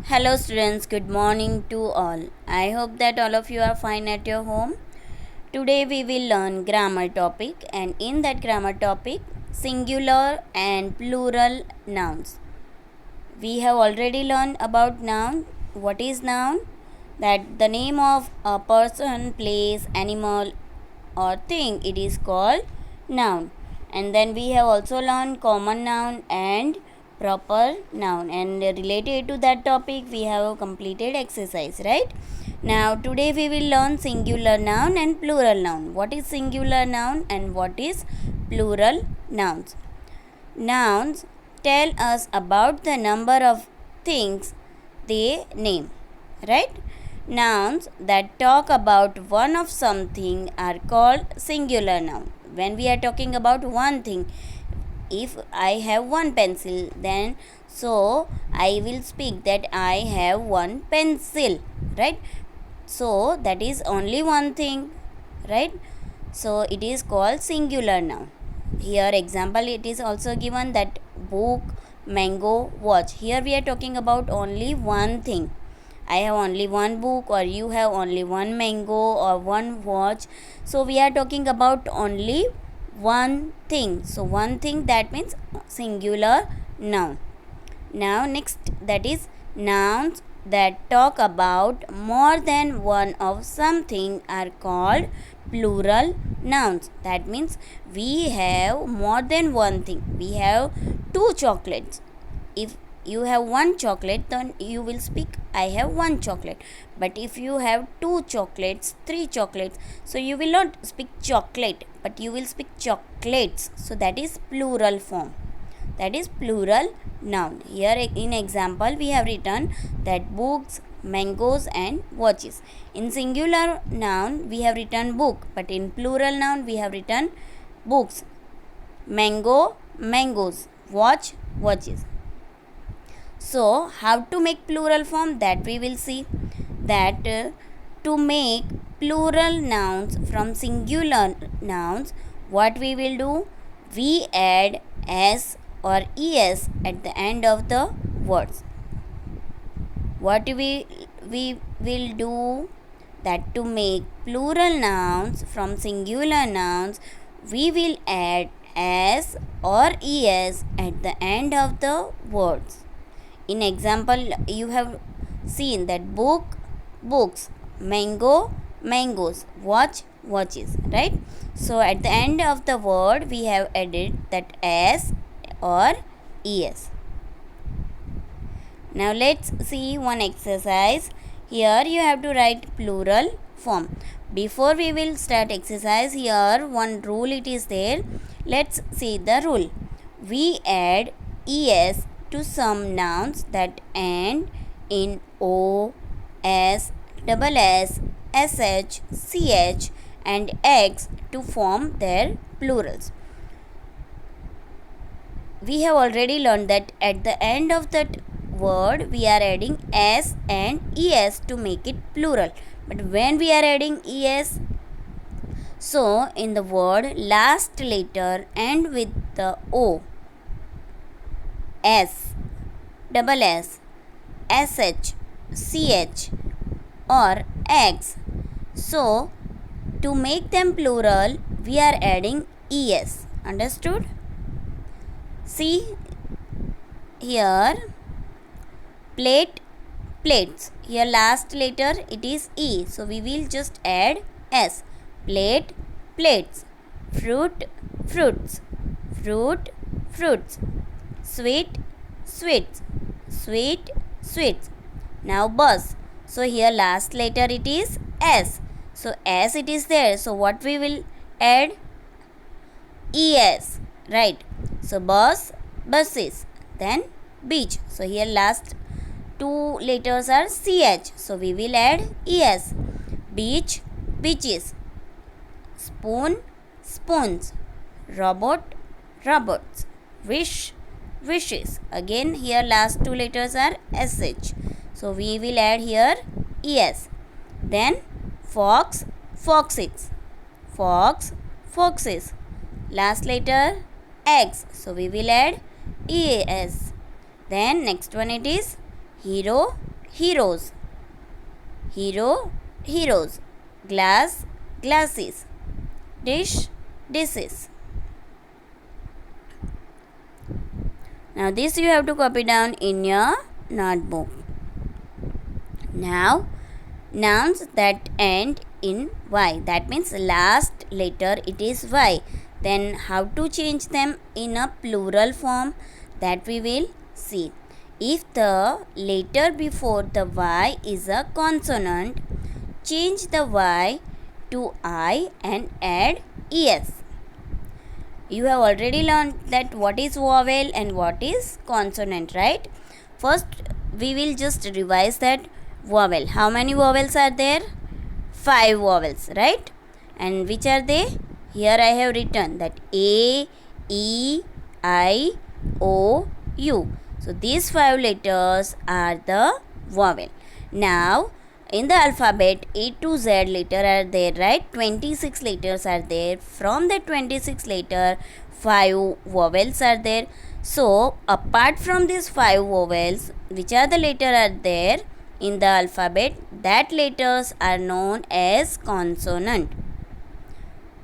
Hello, students. Good morning to all. I hope that all of you are fine at your home. Today we will learn grammar topic, and in that grammar topic, singular and plural nouns. We have already learned about noun. What is noun? That the name of a person, place, animal, or thing, it is called noun. And then we have also learned common noun and proper noun, and related to that topic we have completed exercise, right? Now today we will learn singular noun and plural noun. What is singular noun and what is plural nouns? Nouns tell us about the number of things they name, right? Nouns that talk about one of something are called singular noun. When we are talking about one thing, if I have one pencil, then so I will speak that I have one pencil, right? So that is only one thing, right? So it is called singular noun. Here example it is also given that book, mango, watch. Here we are talking about only one thing. I have only one book, or you have only one mango or one watch. So we are talking about only one thing. So one thing, that means singular noun. Now next, that is nouns that talk about more than one of something are called plural nouns. That means we have more than one thing. We have two chocolates. If you have one chocolate, then you will speak I have one chocolate. But if you have two chocolates, three chocolates, so you will not speak chocolate, but you will speak chocolates. So that is plural form. That is plural noun. Here in example we have written that books, mangoes and watches. In singular noun we have written book, but in plural noun we have written books, mango, mangoes, watch, watches. So how to make plural form, that we will see. That to make plural nouns from singular nouns, what we will do, we add s or es at the end of the words. What we will do, that to make plural nouns from singular nouns, we will add s or es at the end of the words. In example you have seen that book, books, mango, mangoes, watch, watches, right? So at the end of the word we have added that s or es. Now let's see one exercise. Here you have to write plural form. Before we will start exercise, here one rule it is there. Let's see the rule. We add es to some nouns that end in o, s, double s, sh, ch and x to form their plurals. We have already learned that at the end of that word we are adding s and es to make it plural. But when we are adding es, so in the word last letter end with the o, s, double s, sh, ch or x. So to make them plural we are adding es. Understood? See here, plate, plates. Here last letter it is e, so we will just add s. Plate, plates. Fruit, fruits. Fruit, fruits. Sweet, sweets. Sweet, sweets. Now bus. So here last letter it is s. So s it is there. So what we will add? es, right? So bus, buses. Then beach. So here last two letters are ch. So we will add es. Beach, beaches. Spoon, spoons. Robot, robots. Wish, wishes. Again here last two letters are sh. So we will add here es. Then fox, foxes. Fox, foxes. Last letter x. So we will add es. Then next one it is hero, heroes. Hero, heroes. Glass, glasses. Dish, dishes. Now this you have to copy down in your notebook. Now nouns that end in Y, that means last letter it is Y. Then how to change them in a plural form, that we will see. If the letter before the Y is a consonant, change the Y to I and add ES. You have already learned that what is vowel and what is consonant, right? First we will just revise that vowel. How many vowels are there? 5 vowels, right? And which are they? Here I have written that A, E, I, O, U. So these 5 letters are the vowel. Now in the alphabet A to Z letter are there, right? 26 letters are there. From the 26 letter 5 vowels are there. So apart from these 5 vowels, which are the letter are there in the alphabet, that letters are known as consonant.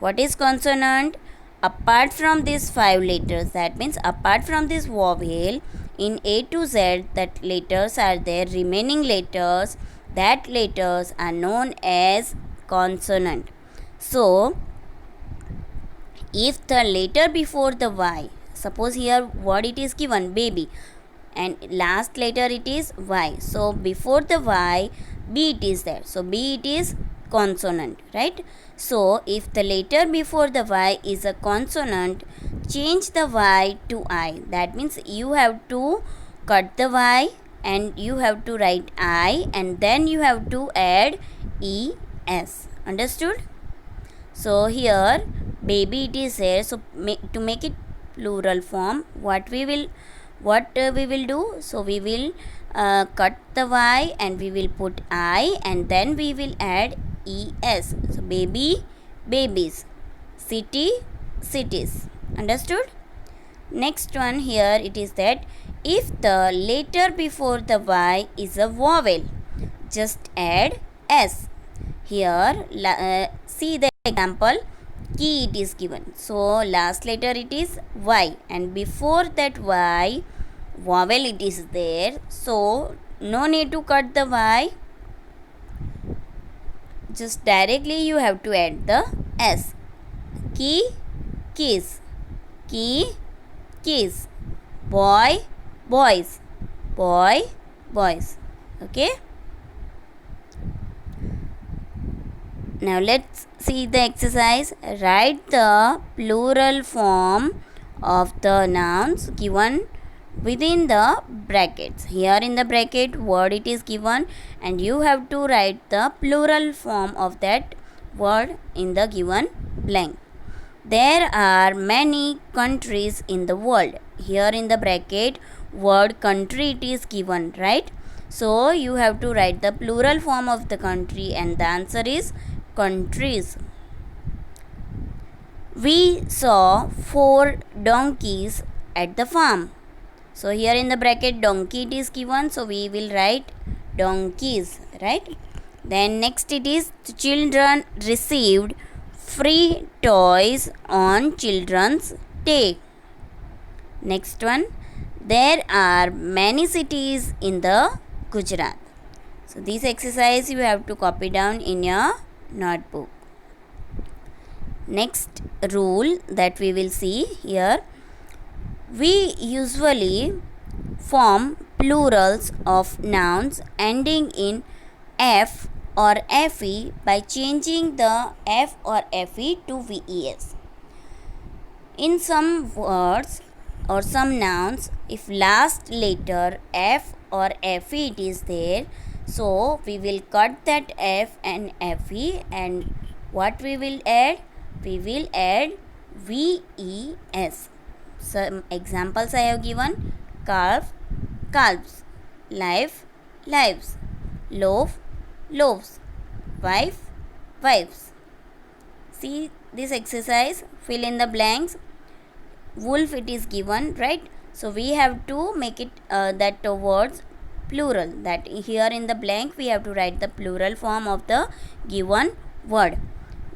What is consonant? Apart from these 5 letters, that means apart from this vowel in A to Z, that letters are there, remaining letters, that letters are known as consonant. So if the letter before the Y, suppose here what it is given, baby, and last letter it is Y, so before the Y B it is there, so B it is consonant, right? So if the letter before the Y is a consonant, change the Y to I. That means you have to cut the Y and you have to write I, and then you have to add ES. Understood? So here baby it is there, so to make it plural form, what we will do, so we will cut the Y and we will put I, and then we will add ES. So baby, babies. City, cities. Understood? Next one here it is that if the letter before the Y is a vowel, just add S. Here see the example, key it is given. So last letter it is Y, and before that Y vowel it is there, so no need to cut the Y, just directly you have to add the S. Key, keys. Key, keys. Boy, boys. Boy, boys. Okay. Now let's see the exercise. Write the plural form of the nouns given within the brackets. Here in the bracket word it is given, and you have to write the plural form of that word in the given blank. There are many countries in the world. Here in the bracket word country it is given, right? So you have to write the plural form of the country, and the answer is countries. We saw 4 donkeys at the farm. So here in the bracket donkey it is given, so we will write donkeys, right? Then next it is children received free toys on Children's Day. Next one, there are many cities in the Gujarat. So this exercise you have to copy down in your notebook. Next rule that we will see here, we usually form plurals of nouns ending in F or FE by changing the F or FE to VES. In some words or some nouns, if last letter F or FE it is there, so we will cut that F and FE, and what we will add? We will add VES. Some examples I have given: calf, calves, life, lives, loaf, loaves, wife, wives. See this exercise, fill in the blanks. Wolf it is given, right? So we have to make it that words plural. That here in the blank we have to write the plural form of the given word.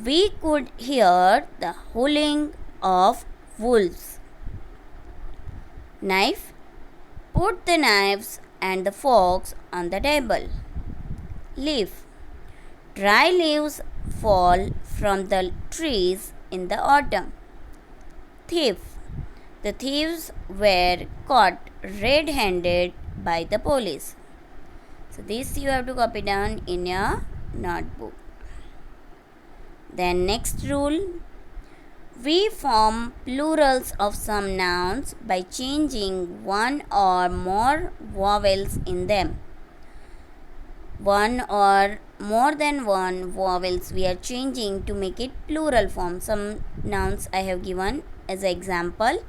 We could hear the howling of wolves. Knife. Put the knives and the forks on the table. Leaf. Dry leaves fall from the trees in the autumn. Thief. The thieves were caught red-handed by the police. So this you have to copy down in your notebook. Then next rule, we form plurals of some nouns by changing one or more vowels in them. One or more than one vowels we are changing to make it plural form. Some nouns I have given as an example.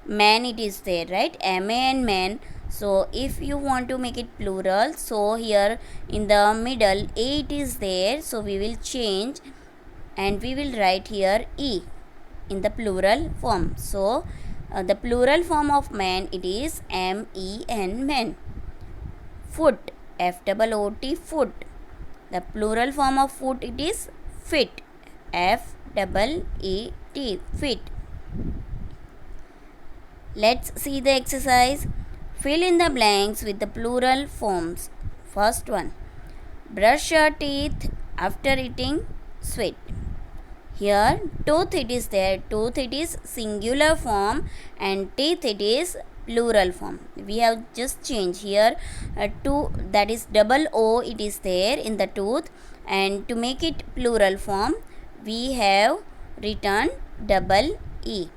Man, it is there, right? M-A and man. So if you want to make it plural, so here in the middle A it is there, so we will change and we will write here E in the plural form. So the plural form of man, it is M-E-N, men. Foot, F-O-O-T, foot. The plural form of foot, it is fit, F-E-E-T, fit. Let's see the exercise. Fill in the blanks with the plural forms. First one, brush your teeth after eating sweet. Here tooth it is there, tooth it is singular form and teeth it is plural form. We have just changed here to, that is double O it is there in the tooth, and to make it plural form we have written double E.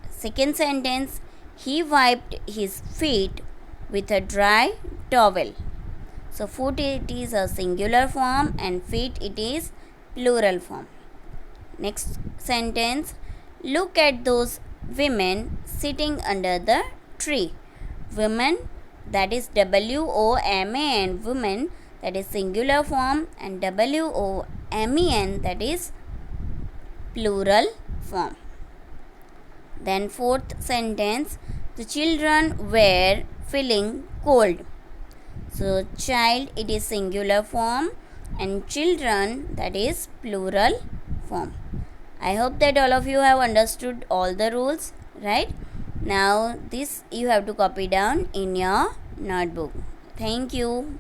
Second sentence, he wiped his feet with a dry towel. So foot it is a singular form and feet it is plural form. Next sentence, look at those women sitting under the tree. Women, that is W-O-M-A-N, women, that is singular form, and W-O-M-E-N, that is plural form. Then fourth sentence, the children were feeling cold. So child it is singular form and children that is plural form. I hope that all of you have understood all the rules, right? Now this you have to copy down in your notebook. Thank you.